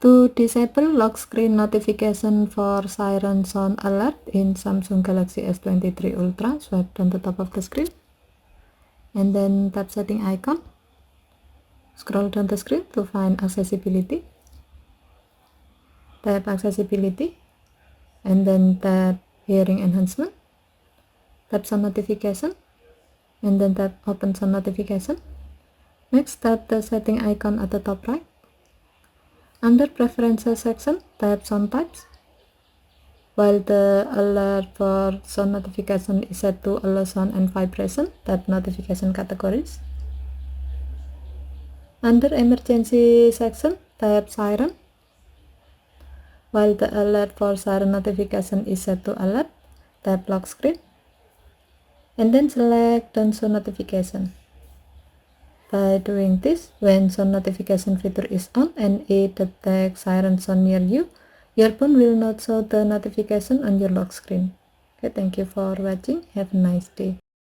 To disable lock screen notification for siren sound alert in Samsung Galaxy S23 Ultra, swipe down the top of the screen and then tap setting icon. Scroll down the screen to find accessibility. Tap accessibility and then tap hearing enhancement. Tap sound notification and then tap open sound notification. Next, tap the setting icon at the top right. Under preferences section, tap sound types. While the alert for sound notification is set to allow sound and vibration, tap notification categories. Under emergency section, tap siren. While the alert for siren notification is set to alert, tap lock screen. And then select don't show notification. By doing this, when sound notification feature is on and it detects siren sound near you, your phone will not show the notification on your lock screen. Okay, thank you for watching. Have a nice day.